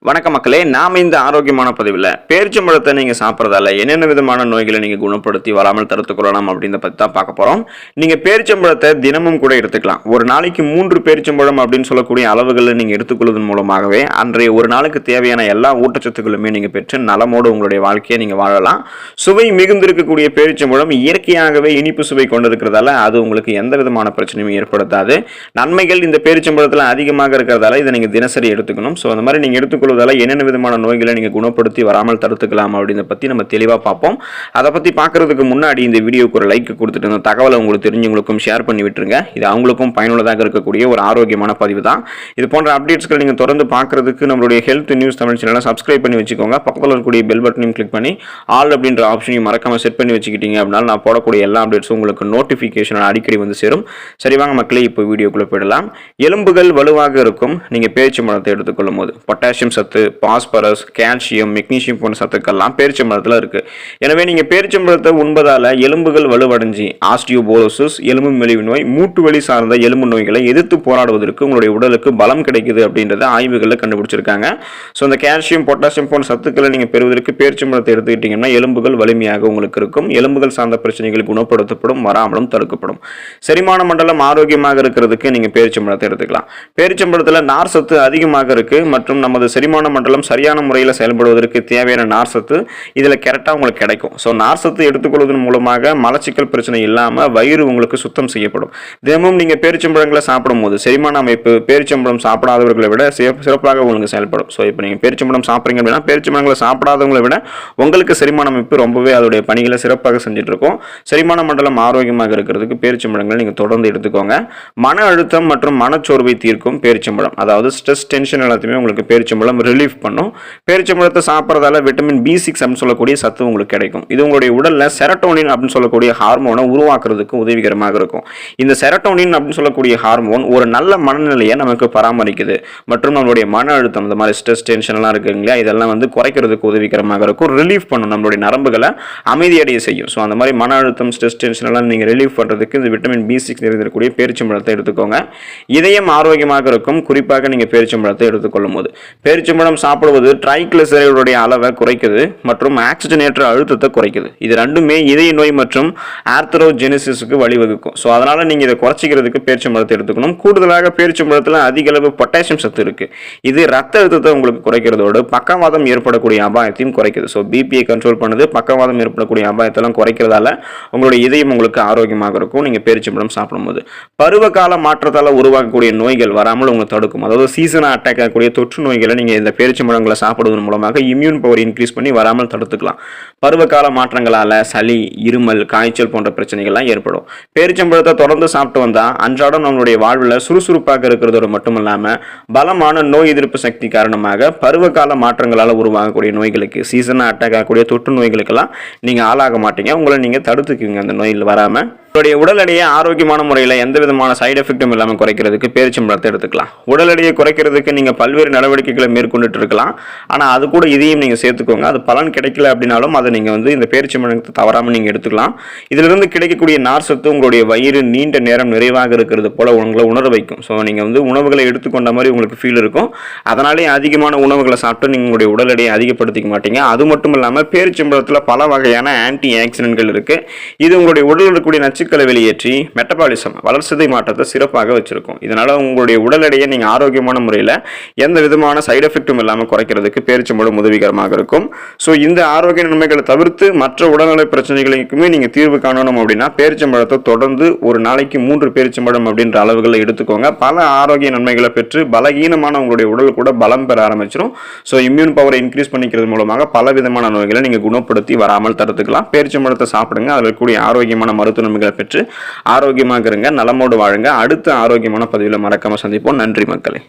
வணக்கம் மக்களே, நாம இந்த ஆரோக்கியமான பதிவில் பேரிச்சம்பழத்தை நீங்கள் சாப்பிட்றதால என்னென்ன விதமான நோய்களை நீங்கள் குணப்படுத்தி வராமல் தடுத்துக்கொள்ளலாம் அப்படின்றத பற்றி தான் பார்க்க போகிறோம். நீங்கள் பேரிச்சம்பழத்தை தினமும் கூட எடுத்துக்கலாம். ஒரு நாளைக்கு 3 பேரிச்சம்பழம் அப்படின்னு சொல்லக்கூடிய அளவுகளில் நீங்கள் எடுத்துக்கொள்வதன் மூலமாகவே அன்றைய ஒரு நாளுக்கு தேவையான எல்லா ஊட்டச்சத்துக்களுமே நீங்கள் பெற்று நலமோடு உங்களுடைய வாழ்க்கையை நீங்கள் வாழலாம். சுவை மிகுந்திருக்கக்கூடிய பேரிச்சம்பழம் இயற்கையாகவே இனிப்பு சுவை கொண்டிருக்கிறதால அது உங்களுக்கு எந்த விதமான பிரச்சனையும் ஏற்படுத்தாது. நன்மைகள் இந்த பேரிச்சம்பழத்தில் அதிகமாக இருக்கிறதால இதை நீங்கள் தினசரி எடுத்துக்கணும். ஸோ அந்த மாதிரி நீங்கள் எடுத்துக்கொள்ள என்னென்ன விதமான நோய்களை நீங்க குணப்படுத்தி வராமல் தடுத்துக்கலாம் அப்படின்றத பத்தி நம்ம தெளிவா பார்ப்போம். அதை பத்தி பார்க்கறதுக்கு முன்னாடி இந்த வீடியோக்கு ஒரு லைக் கொடுத்துட்டு இந்த தகவலை உங்களுக்கு தெரிஞ்சவங்களுக்கும் ஷேர் பண்ணி விட்டுருங்க. இது அவங்களுக்கும் பயனுள்ளதாக இருக்கக்கூடிய ஒரு ஆரோக்கியமான பதிவு தான். இது போன்ற அப்டேட்ஸ்கள் நீங்க தொடர்ந்து பார்க்கறதுக்கு நம்மளுடைய ஹெல்த் நியூஸ் தமிழ் சேனலை சப்ஸ்கிரைப் பண்ணி வச்சுக்கோங்க. பக்கத்தில் இருக்கக்கூடிய பெல் பட்டனையும் கிளிக் பண்ணி ஆல் அப்படின்ற ஆப்ஷனையும் மறக்காம செட் பண்ணி வச்சுக்கிட்டீங்க அப்படின்னா நான் போடக்கூடிய எல்லா அப்டேட்ஸும் உங்களுக்கு நோட்டிஃபிகேஷன் அடிக்கடி வந்து சேரும். சரி வாங்க மக்களே, இப்போ வீடியோக்குள்ள போயிடலாம். எலும்புகள் வலுவாக இருக்கும் நீங்க பேரிச்சம்பழத்தை எடுத்துக்கொள்ளும் போது பொட்டாசியம் சத்து, பாஸ்பரஸ், கால்சியம், மெக்னீசியம் போன்ற சத்துக்கள்லாம் பேரிச்சம்பழத்தில் இருக்கு. எனவே நீங்க பேரிச்சம்பழத்தை உண்பதால எலும்புகள் வலுவடைஞ்சி ஆஸ்டியோபோரோசிஸ், எலும்பு மெலிவு நோய், மூட்டு வலி சார்ந்த எலும்பு நோய்களை எதிர்த்து போராடுவதற்கு உங்களுடைய உடலுக்கு பலம் கிடைக்குது அப்படின்றத ஆய்வுகளில் கண்டுபிடிச்சிருக்காங்க. ஸோ இந்த கால்சியம், பொட்டாசியம் போன்ற சத்துக்களை நீங்க பெறுவதற்கு பேரிச்சம்பழத்தை எடுத்துக்கிட்டீங்கன்னா எலும்புகள் வலிமையாக உங்களுக்கு இருக்கும். எலும்புகள் சார்ந்த பிரச்சனைகள் குணப்படுத்தப்படும், வராமலும் தடுக்கப்படும். செரிமான மண்டலம் ஆரோக்கியமாக இருக்கிறதுக்கு நீங்க பேரிச்சம்பழத்தை எடுத்துக்கலாம். பேரிச்சம்பழத்தில் நார் சத்து அதிகமாக இருக்கு மற்றும் நமது செரிமான மண்டலம் சரியான முறையில் செயல்படுவதற்கு தேவையான நார் சத்து இதில் கரெக்டாக உங்களுக்கு கிடைக்கும். ஸோ நார் சத்து எடுத்துக்கொள்வதன் மூலமாக மலச்சிக்கல் பிரச்சனை இல்லாமல் வயிறு உங்களுக்கு சுத்தம் செய்யப்படும். தினமும் நீங்கள் பேரிச்சம்பழங்களை சாப்பிடும்போது செரிமான அமைப்பு பேரிச்சம்பழம் சாப்பிடாதவர்களை விட சிறப்பாக உங்களுக்கு செயல்படும். ஸோ இப்போ நீங்கள் பேரிச்சம்பழம் சாப்பிட்றீங்க அப்படின்னா பேரிச்சம்பழங்களை சாப்பிடாதவங்களை விட உங்களுக்கு செரிமான அமைப்பு ரொம்பவே அதோடைய பணிகளை சிறப்பாக செஞ்சுட்டு இருக்கும். செரிமான மண்டலம் ஆரோக்கியமாக இருக்கிறதுக்கு பேரிச்சம்பழங்களை நீங்கள் தொடர்ந்து எடுத்துக்கோங்க. மன அழுத்தம் மற்றும் மனச்சோர்வை தீர்க்கும் பேரிச்சம்பழம், அதாவது ஸ்ட்ரெஸ், டென்ஷன் எல்லாத்தையுமே உங்களுக்கு பேரிச்சம்பழம் ரிலீஃப் பண்ணும். பேரிச்சம்பழத்தை சாப்பிட்றதால விட்டமின் B6 அப்படின்னு சொல்லக்கூடிய சத்து உங்களுக்கு கிடைக்கும். இது உங்களுடைய உடல்ல செரட்டோனின் அப்படின்னு சொல்லக்கூடிய ஹார்மோனை உருவாக்குறதுக்கு உதவிகரமாக இருக்கும். இந்த செரட்டோனின் அப்படின்னு சொல்லக்கூடிய ஹார்மோன் ஒரு நல்ல மனநிலையை நமக்கு பராமரிக்குது மற்றும் நம்மளுடைய மன அழுத்தம், இந்த மாதிரி ஸ்ட்ரெஸ், டென்ஷன் எல்லாம் இருக்கு இல்லையா, இதெல்லாம் வந்து குறைக்கிறதுக்கு உதவிகரமாக இருக்கும். ரிலீஃப் பண்ணும், நம்மளுடைய நரம்புகளை அமைதியடைய செய்யும். ஸோ அந்த மாதிரி மன அழுத்தம், ஸ்ட்ரெஸ், டென்ஷன் எல்லாம் நீங்க ரிலீஃப் பண்றதுக்கு இந்த விட்டமின் B6 நிறைந்திருக்கக்கூடிய பேரிச்சம்பழத்தை எடுத்துக்கோங்க. இதயம் ஆரோக்கியமாக இருக்கும், குறிப்பாக நீங்க பேரிச்சம்பழத்தை எடுத்துக்கொள்ளும் போது. பேரிச்சம்பழம் சாப்பிடுவது ட்ரைகிளிசரைடுடைய அளவை குறைக்குது மற்றும் ஆக்சிஜனேற்ற அழுத்தத்தை குறைக்குது. இது ரெண்டுமே இதய நோய் மற்றும் ஆர்த்தரோஜெனிசிஸ்க்கு வழிவகுக்கும். ஸோ அதனால நீங்க இதை குறைச்சிக்கிறதுக்கு பேரிச்சம்பழத்தை எடுத்துக்கணும். கூடுதலாக பேரிச்சம்பழத்தில் அதிக அளவு பொட்டாசியம் சத்து இருக்கு. இது ரத்த அழுத்தத்தை உங்களுக்கு குறைக்கிறதோடு பக்கவாதம் ஏற்படக்கூடிய அபாயத்தையும் குறைக்குது. ஸோ பிபியை கண்ட்ரோல் பண்ணுது, பக்கவாதம் ஏற்படக்கூடிய அபாயத்தெல்லாம் குறைக்கிறதால உங்களுடைய இதயம் உங்களுக்கு ஆரோக்கியமாக இருக்கும் நீங்க பேரிச்சம்பழம் சாப்பிடும்போது. பருவகால மாற்றத்தால் உருவாக்கக்கூடிய நோய்கள் வராமல் உங்களுக்கு தடுக்கும். அதாவது சீசனா அட்டாக் ஆகக்கூடிய தொற்று நோய்களை நீங்க இந்த பேரிச்சம்பழங்களை சாப்பிடுவதன் மூலமாக இம்யூன் பவர் இன்க்ரீஸ் பண்ணி வராமல் தடுத்துக்கலாம். பருவகால மாற்றங்களால சளி, இருமல், காய்ச்சல் போன்ற பிரச்சனைகள்லாம் ஏற்படும். பேரிச்சம்பழத்தை தொடர்ந்து சாப்பிட்டு வந்தா அன்றாடம் நம்மளுடைய வாழ்வில் சுறுசுறுப்பாக இருக்கிறதோடு மட்டுமல்லாம பலமான நோய் எதிர்ப்பு சக்தி காரணமாக பருவகால மாற்றங்களால் உருவாகக்கூடிய நோய்களுக்கு, சீசனா அட்டாக் ஆகக்கூடிய தொற்று நோய்களுக்கெல்லாம் நீங்க ஆளாக மாட்டீங்க. உங்களை நீங்க தடுத்துக்குவீங்க அந்த நோயில் வராம. உங்களுடைய உடல் எடையை ஆரோக்கியமான முறையில் எந்த விதமான சைடு எஃபெக்டும் இல்லாமல் குறைக்கிறதுக்கு பேரிச்சம்பழத்தை எடுத்துக்கலாம். உடல் எடையை குறைக்கிறதுக்கு நீங்கள் பல்வேறு நடவடிக்கைகளை மேற்கொண்டுட்டு இருக்கலாம். ஆனால் அது கூட இதையும் நீங்கள் சேர்த்துக்கோங்க. அது பலன் கிடைக்கல அப்படின்னாலும் அதை நீங்கள் வந்து இந்த பேரிச்சம்பழத்தை தவறாமல் நீங்கள் எடுத்துக்கலாம். இதிலிருந்து கிடைக்கக்கூடிய நார் சத்து உங்களுடைய வயிறு நீண்ட நேரம் நிறைவாக இருக்கிறது போல உங்களை உணர வைக்கும். ஸோ நீங்கள் வந்து உணவுகளை எடுத்துக்கொண்ட மாதிரி உங்களுக்கு ஃபீல் இருக்கும். அதனாலே அதிகமான உணவுகளை சாப்பிட்டு நீங்கள் உங்களுடைய உடல் எடையை அதிகப்படுத்திக்க மாட்டீங்க. அது மட்டும் இல்லாமல் பேரிச்சம்பழத்தில் பல வகையான ஆன்டி ஆக்சிடென்ட்கள் இருக்கு. இது உங்களுடைய உடலில் இருக்கக்கூடிய நச்சுக்களை வெளியேற்றி மெட்டபாலிசம், வளர்சிதை மாற்றத்தை சிறப்பாக வச்சிருக்கும். இதனால உங்களுடைய உடல் எடையை நீங்க ஆரோக்கியமான முறையில் எந்த விதமான சைடு எஃபெக்டும் இல்லாமல் குறைக்கிறதுக்கு பேரிச்சம்பழம் உதவிகரமாக இருக்கும். ஸோ இந்த ஆரோக்கிய நன்மைகளை தவிர்த்து மற்ற உடல்நல பிரச்சனைகளுக்குமே நீங்க தீர்வு காணணும் அப்படின்னா பேரிச்சம்பழத்தை தொடர்ந்து ஒரு நாளைக்கு 3 பேரிச்சம்பழம் அப்படின்ற அளவுகளை எடுத்துக்கோங்க. பல ஆரோக்கிய நன்மைகளை பெற்று பலகீனமான உங்களுடைய உடல் கூட பலம் பெற ஆரம்பிச்சிடும். ஸோ இம்யூன் பவரை இன்க்ரீஸ் பண்ணிக்கிறது மூலமாக பல விதமான நோய்களை நீங்க குணப்படுத்தி வராமல் தடுத்துக்கலாம். பேரிச்சம்பழத்தை சாப்பிடுங்க. அதில் கூடிய ஆரோக்கியமான மருத்துவ நன்மைகளை பெற்று ஆரோக்கியமாக இருங்க, நலமோடு வாழுங்க. அடுத்த ஆரோக்கியமான பதிவில் மறக்காம சந்திப்போம். நன்றி மக்களே.